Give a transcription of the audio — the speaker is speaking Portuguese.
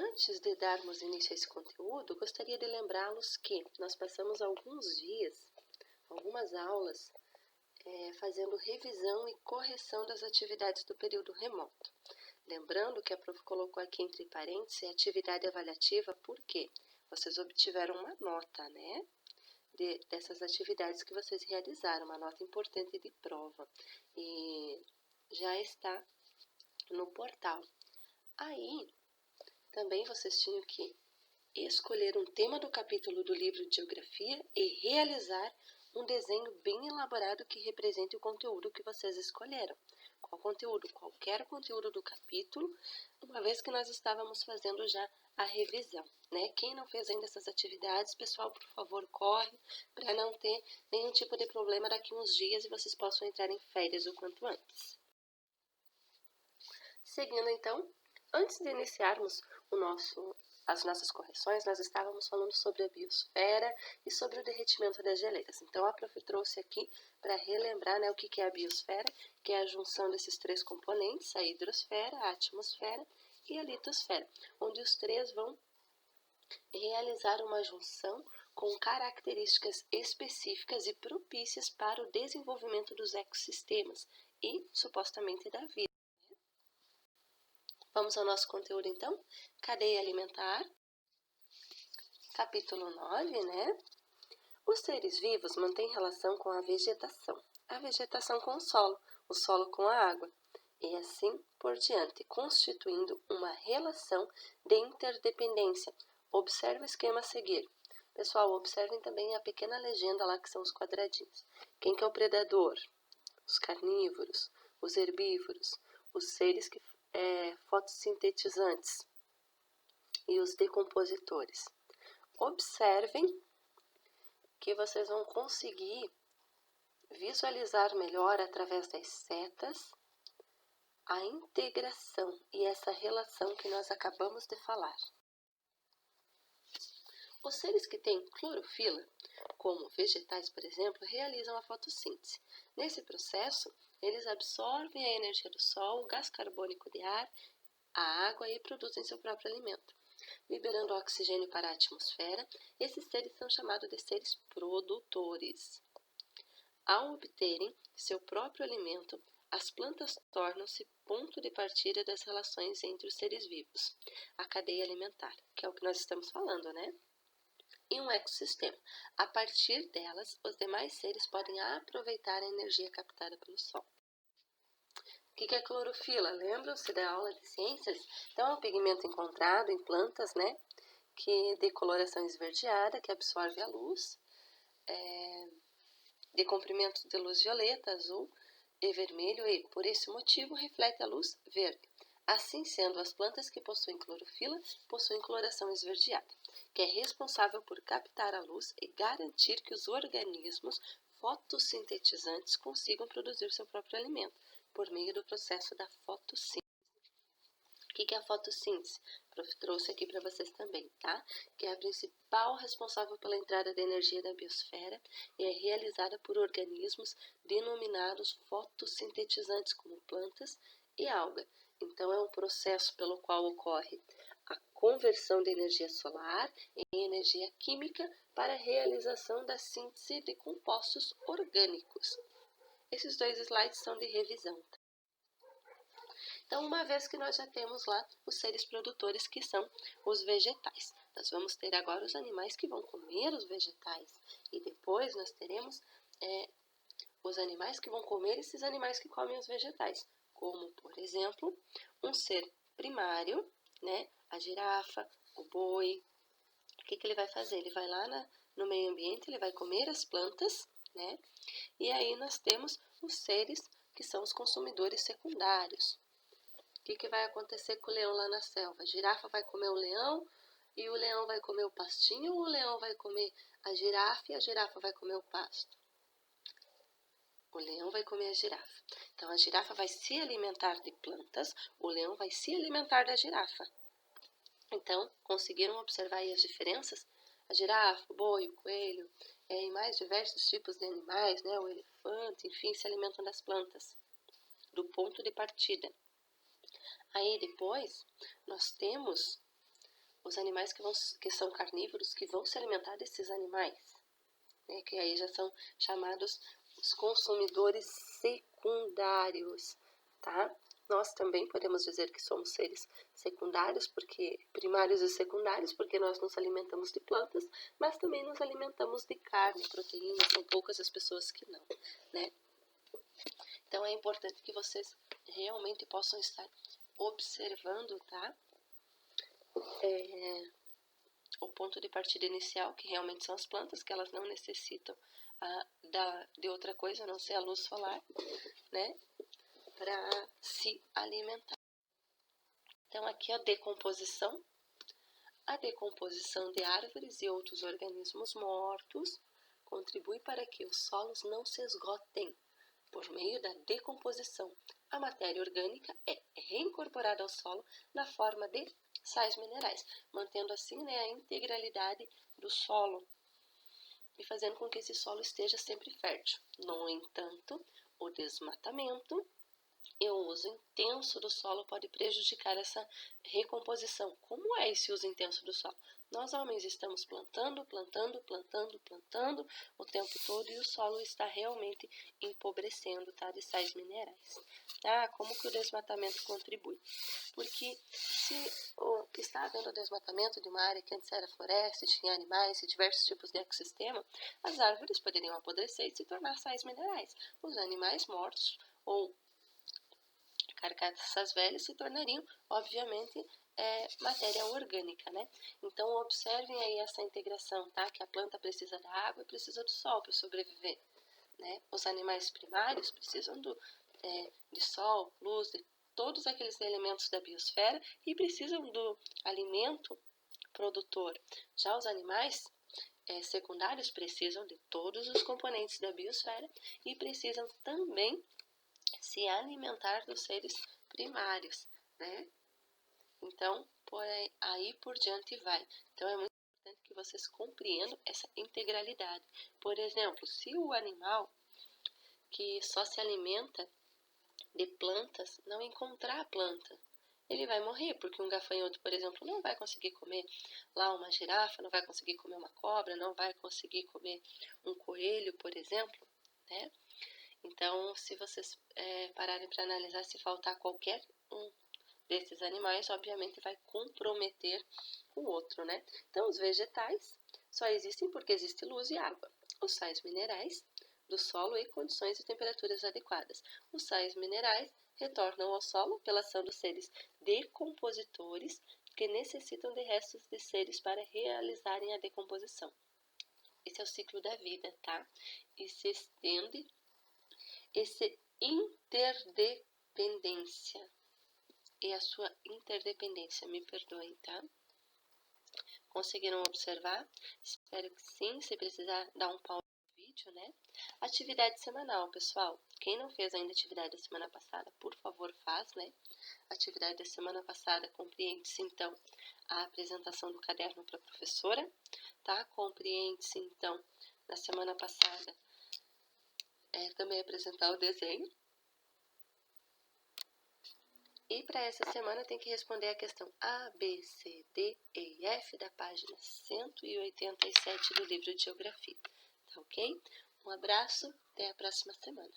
Antes de darmos início a esse conteúdo, gostaria de lembrá-los que nós passamos alguns dias, algumas aulas, fazendo revisão e correção das atividades do período remoto. Lembrando que a prof colocou aqui entre parênteses a atividade avaliativa porque vocês obtiveram uma nota, né? Dessas atividades que vocês realizaram, uma nota importante de prova. E já está no portal. Aí, também vocês tinham que escolher um tema do capítulo do livro de Geografia e realizar um desenho bem elaborado que represente o conteúdo que vocês escolheram. Qual conteúdo? Qualquer conteúdo do capítulo, uma vez que nós estávamos fazendo já a revisão, né? Quem não fez ainda essas atividades, pessoal, por favor, corre para não ter nenhum tipo de problema daqui uns dias e vocês possam entrar em férias o quanto antes. Seguindo então, antes de iniciarmos as nossas correções, nós estávamos falando sobre a biosfera e sobre o derretimento das geleiras. Então, a prof trouxe aqui para relembrar, né, o que é a biosfera, que é a junção desses três componentes, a hidrosfera, a atmosfera e a litosfera, onde os três vão realizar uma junção com características específicas e propícias para o desenvolvimento dos ecossistemas e, supostamente, da vida. Vamos ao nosso conteúdo então? Cadeia alimentar. Capítulo 9, né? Os seres vivos mantêm relação com a vegetação com o solo com a água, e assim por diante, constituindo uma relação de interdependência. Observe o esquema a seguir. Pessoal, observem também a pequena legenda lá que são os quadradinhos. Quem que é o predador? Os carnívoros, os herbívoros, os seres que fotossintetizantes e os decompositores. Observem que vocês vão conseguir visualizar melhor através das setas a integração e essa relação que nós acabamos de falar. Os seres que têm clorofila, como vegetais, por exemplo, realizam a fotossíntese. Nesse processo, eles absorvem a energia do sol, o gás carbônico de ar, a água e produzem seu próprio alimento. Liberando oxigênio para a atmosfera, esses seres são chamados de seres produtores. Ao obterem seu próprio alimento, as plantas tornam-se ponto de partida das relações entre os seres vivos, a cadeia alimentar, que é o que nós estamos falando, né? Em um ecossistema, a partir delas, os demais seres podem aproveitar a energia captada pelo sol. O que é clorofila? Lembram-se da aula de ciências? Então, é um pigmento encontrado em plantas, né? Que de coloração esverdeada, que absorve a luz, de comprimento de luz violeta, azul e vermelho e, por esse motivo, reflete a luz verde. Assim sendo, as plantas que possuem clorofila possuem coloração esverdeada, que é responsável por captar a luz e garantir que os organismos fotossintetizantes consigam produzir seu próprio alimento, por meio do processo da fotossíntese. O que é a fotossíntese? O prof trouxe aqui para vocês também, tá? Que é a principal responsável pela entrada de energia da biosfera e é realizada por organismos denominados fotossintetizantes, como plantas e alga. Então, é um processo pelo qual ocorre a conversão de energia solar em energia química para a realização da síntese de compostos orgânicos. Esses dois slides são de revisão. Então, uma vez que nós já temos lá os seres produtores, que são os vegetais, nós vamos ter agora os animais que vão comer os vegetais. E depois nós teremos os animais que vão comer esses animais que comem os vegetais. Como, por exemplo, um ser primário, né? A girafa, o boi. O que ele vai fazer? Ele vai lá no meio ambiente, ele vai comer as plantas, né? E aí nós temos os seres que são os consumidores secundários. O que vai acontecer com o leão lá na selva? A girafa vai comer o leão e o leão vai comer o pastinho, ou o leão vai comer a girafa e a girafa vai comer o pasto? O leão vai comer a girafa. Então, a girafa vai se alimentar de plantas, o leão vai se alimentar da girafa. Então, conseguiram observar aí as diferenças? A girafa, o boi, o coelho, e mais diversos tipos de animais, né? O elefante, enfim, se alimentam das plantas, do ponto de partida. Aí depois, nós temos os animais que são carnívoros, que vão se alimentar desses animais, né, que aí já são chamados os consumidores secundários, tá? Nós também podemos dizer que somos seres secundários, primários e secundários, porque nós nos alimentamos de plantas, mas também nos alimentamos de carne, proteína, são poucas as pessoas que não, né? Então é importante que vocês realmente possam estar observando, tá? O ponto de partida inicial, que realmente são as plantas, que elas não necessitam de outra coisa a não ser a luz solar, né, para se alimentar. Então aqui a decomposição de árvores e outros organismos mortos contribui para que os solos não se esgotem. Por meio da decomposição, a matéria orgânica é reincorporada ao solo na forma de sais minerais, mantendo assim, né, a integralidade do solo e fazendo com que esse solo esteja sempre fértil. No entanto, o desmatamento e o uso intenso do solo pode prejudicar essa recomposição. Como é esse uso intenso do solo? Nós, homens, estamos plantando o tempo todo e o solo está realmente empobrecendo, tá, de sais minerais. Tá? Como que o desmatamento contribui? Porque se está havendo desmatamento de uma área que antes era floresta, tinha animais e diversos tipos de ecossistema, as árvores poderiam apodrecer e se tornar sais minerais. Os animais mortos ou carcaças velhas se tornariam, obviamente, matéria orgânica, né? Então, observem aí essa integração, tá? Que a planta precisa da água e precisa do sol para sobreviver, né? Os animais primários precisam de sol, luz, de todos aqueles elementos da biosfera e precisam do alimento produtor. Já os animais secundários precisam de todos os componentes da biosfera e precisam também se alimentar dos seres primários, né? Então, aí por diante vai. Então, é muito importante que vocês compreendam essa integralidade. Por exemplo, se o animal que só se alimenta de plantas não encontrar a planta, ele vai morrer, porque um gafanhoto, por exemplo, não vai conseguir comer lá uma girafa, não vai conseguir comer uma cobra, não vai conseguir comer um coelho, por exemplo, né? Então, se vocês pararem para analisar, se faltar qualquer um desses animais, obviamente vai comprometer o outro, né? Então, os vegetais só existem porque existe luz e água. Os sais minerais do solo e condições e temperaturas adequadas. Os sais minerais retornam ao solo pela ação dos seres decompositores que necessitam de restos de seres para realizarem a decomposição. Esse é o ciclo da vida, tá? E se estende essa interdependência e a sua interdependência, me perdoem, tá? Conseguiram observar? Espero que sim, se precisar dar um pause no vídeo, né? Atividade semanal, pessoal. Quem não fez ainda a atividade da semana passada, por favor, faz, né? A atividade da semana passada compreende-se, então, a apresentação do caderno para a professora, tá? Compreende-se, então, na semana passada, também apresentar o desenho. E para essa semana tem que responder a questão A, B, C, D, E e F da página 187 do livro de Geografia. Tá ok? Um abraço, até a próxima semana.